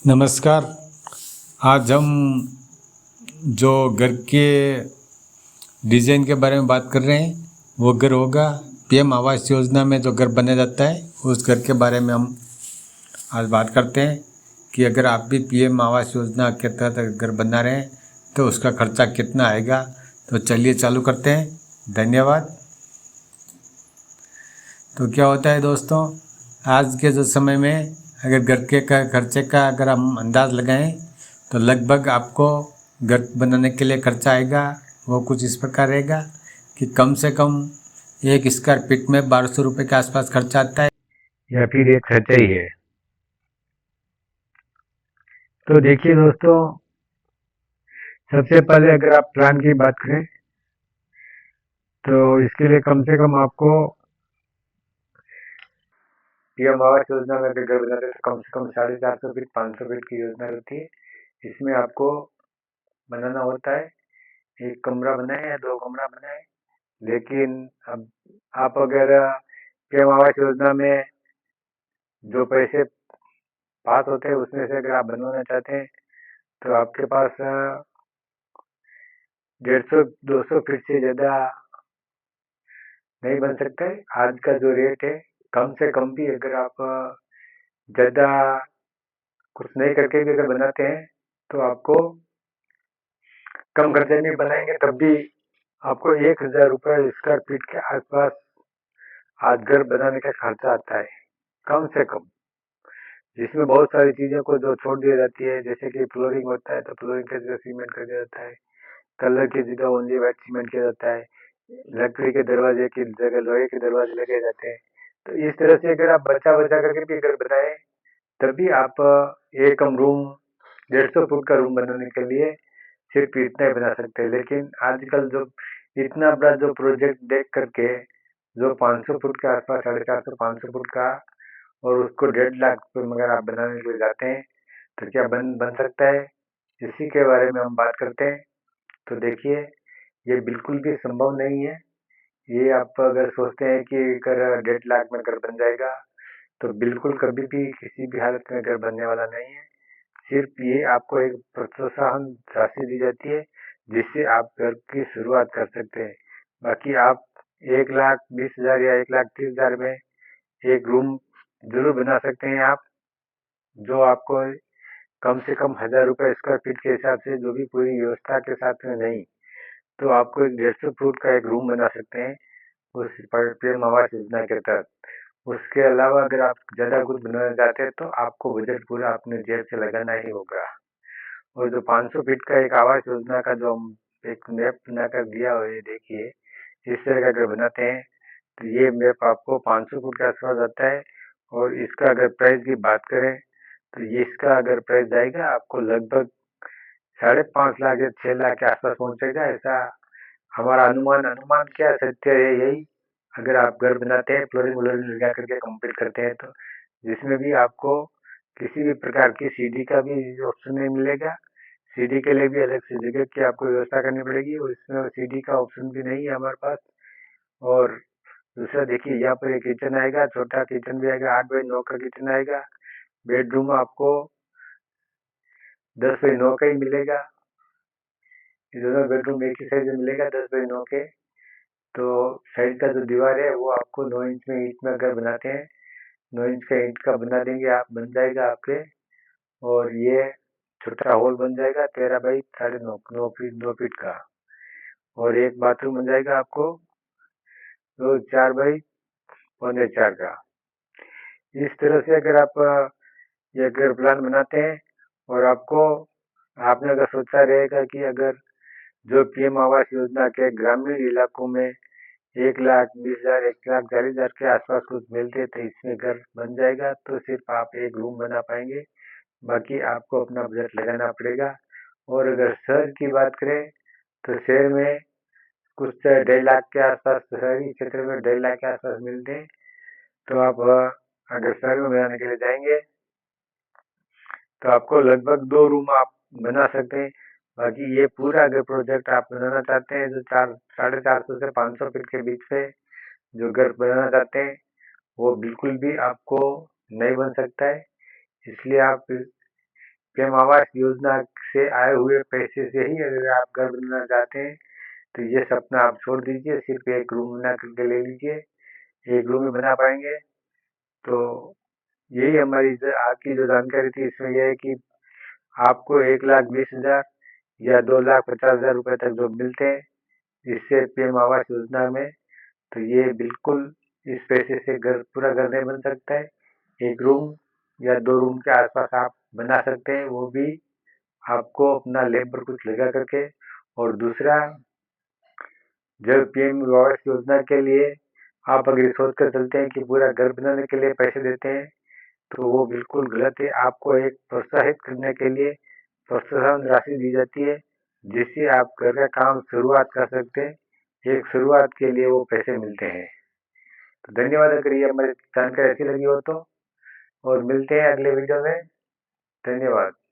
नमस्कार। आज हम जो घर के डिज़ाइन के बारे में बात कर रहे हैं वो घर होगा पीएम आवास योजना में जो घर बना जाता है उस घर के बारे में हम आज बात करते हैं कि अगर आप भी पीएम आवास योजना के तहत घर बना रहे हैं तो उसका खर्चा कितना आएगा। तो चलिए चालू करते हैं। धन्यवाद। तो क्या होता है दोस्तों, आज के जो समय में अगर घर के खर्चे का अगर हम अंदाज़ लगाएं तो लगभग आपको घर बनाने के लिए खर्चा आएगा वो कुछ इस प्रकार रहेगा कि कम से कम 1 स्क्वायर फीट में 1200 रुपये के आसपास खर्चा आता है या फिर ये खर्चा ही है। तो देखिए दोस्तों, सबसे पहले अगर आप प्लान की बात करें तो इसके लिए कम से कम आपको पीएम आवास योजना में अगर घर बनाते हैं तो कम से कम 450 फीट 500 फीट की योजना रहती है। इसमें आपको बनाना होता है, एक कमरा बनाए या 2 कमरा बनाए। लेकिन अब आप अगर पीएम आवास योजना में जो पैसे पास होते हैं उसमें से अगर आप बनवाना चाहते हैं तो आपके पास 150-200 फीट से ज़्यादा नहीं बन सकता है। आज का जो रेट है, कम से कम भी अगर आप ज़्यादा कुछ नहीं करके भी अगर बनाते हैं तो आपको कम खर्चे में बनाएंगे तब भी आपको 1000 रुपये स्क्वायर फीट के आसपास आज घर बनाने का खर्चा आता है, कम से कम। जिसमें बहुत सारी चीज़ों को जो छोड़ दी जाती है, जैसे कि फ्लोरिंग होता है तो फ्लोरिंग की जगह सीमेंट कर दिया जाता है, कलर की जगह ओनली वाइट सीमेंट किया जाता है, लकड़ी के दरवाजे की जगह लोहे के दरवाजे लगे जाते हैं। तो इस तरह से अगर आप बचा बचा करके भी घर बनाए तभी आप एक कम रूम 150 फुट का रूम बनाने के लिए सिर्फ इतना ही बना सकते हैं। लेकिन आजकल जो इतना बड़ा जो प्रोजेक्ट देख करके जो 500 फुट के आसपास 450 500 फुट का और उसको 1.5 लाख रुपये मगर आप बनाने के लिए जाते हैं तो क्या बन बन सकता है, इसी के बारे में हम बात करते हैं। तो देखिए, ये बिल्कुल भी संभव नहीं है। ये आप अगर सोचते हैं कि अगर 1.5 लाख में घर बन जाएगा तो बिल्कुल कभी भी किसी भी हालत में घर बनने वाला नहीं है। सिर्फ ये आपको एक प्रोत्साहन राशि दी जाती है जिससे आप घर की शुरुआत कर सकते हैं। बाकी आप 1,20,000 या 1,30,000 में एक रूम जरूर बना सकते हैं आप, जो आपको कम से कम 1,000 रुपये स्क्वायर फीट के हिसाब से, जो भी पूरी व्यवस्था के साथ में नहीं, तो आपको एक 150 फुट का एक रूम बना सकते हैं उस पीएम आवास योजना के तहत। उसके अलावा अगर आप ज़्यादा कुछ बनाना चाहते हैं तो आपको बजट पूरा अपने जेब से लगाना ही होगा। और जो 500 फीट का एक आवास योजना का जो हम एक मैप बनाकर दिया हुआ है, देखिए इस तरह का अगर बनाते हैं तो ये मैप आपको 500 फुट के आसपास आता है। और इसका अगर प्राइस की बात करें तो ये इसका अगर प्राइस जाएगा आपको लगभग 5.5 लाख या 6 लाख के आसपास पहुंचेगा, ऐसा हमारा अनुमान। अनुमान क्या सत्य है यही, अगर आप घर बनाते हैं फ्लोरिंग व्लोरिंग लगा करके कंप्लीट करते हैं तो, जिसमें भी आपको किसी भी प्रकार की सीढ़ी का भी ऑप्शन नहीं मिलेगा। सीढ़ी के लिए भी अलग से जगह की आपको व्यवस्था करनी पड़ेगी और इसमें सीढ़ी का ऑप्शन भी नहीं है हमारे पास। और दूसरा देखिए, यहाँ पर एक किचन आएगा, छोटा किचन भी आएगा, 8x9 का किचन आएगा। बेडरूम आपको 10x9 का ही मिलेगा। ये दोनों बेडरूम एक ही साइज में मिलेगा, 10x9 के। तो साइड का जो दीवार है वो आपको 9 इंच में ईंट में अगर बनाते हैं, 9 इंच का ईंट का बना देंगे आप, बन जाएगा आपके। और ये छोटा हॉल बन जाएगा 13 बाई 9.5 9 फीट का। और एक बाथरूम बन जाएगा आपको तो 4 बाई 4.25 का। इस तरह से अगर आप ये अगर प्लान बनाते हैं और आपको, आपने अगर सोचा रहेगा कि अगर जो पीएम आवास योजना के ग्रामीण इलाकों में 1,20,000 1,40,000 के आसपास कुछ मिलते थे इसमें घर बन जाएगा तो सिर्फ आप एक रूम बना पाएंगे, बाकी आपको अपना बजट लगाना पड़ेगा। और अगर शहर की बात करें तो शहर में कुछ 1.5 लाख के आसपास, शहरी क्षेत्र में 1.5 लाख के आसपास मिलते हैं। तो आप अगर शहर में बनाने के लिए जाएंगे तो आपको लगभग 2 रूम आप बना सकते हैं। बाकी ये पूरा अगर प्रोजेक्ट आप बनाना चाहते हैं जो 450 से 500 फीट के बीच में जो घर बनाना चाहते हैं वो बिल्कुल भी आपको नहीं बन सकता है। इसलिए आप पीएम आवास योजना से आए हुए पैसे से ही अगर आप घर बनाना चाहते हैं तो ये सपना आप छोड़ दीजिए, सिर्फ एक रूम बना करके ले लीजिए, एक रूम ही बना पाएंगे। तो यही हमारी आपकी जो जानकारी थी इसमें यह है कि आपको 1,20,000 या 2,50,000 रुपए तक जो मिलते हैं इससे पीएम आवास योजना में, तो ये बिल्कुल इस पैसे से पूरा घर नहीं बन सकता है। एक रूम या 2 रूम के आसपास आप बना सकते हैं, वो भी आपको अपना लेबर कुछ लगा करके। और दूसरा, जब पीएम आवास योजना के लिए आप अगर सोच कर चलते हैं कि पूरा घर बनाने के लिए पैसे देते हैं तो वो बिल्कुल गलत है। आपको एक प्रोत्साहित करने के लिए प्रोत्साहन राशि दी जाती है जिससे आप घर का काम शुरुआत कर सकते हैं। एक शुरुआत के लिए वो पैसे मिलते हैं। तो धन्यवाद अगर ये हमारी जानकारी अच्छी लगी हो तो, और मिलते हैं अगले वीडियो में। धन्यवाद।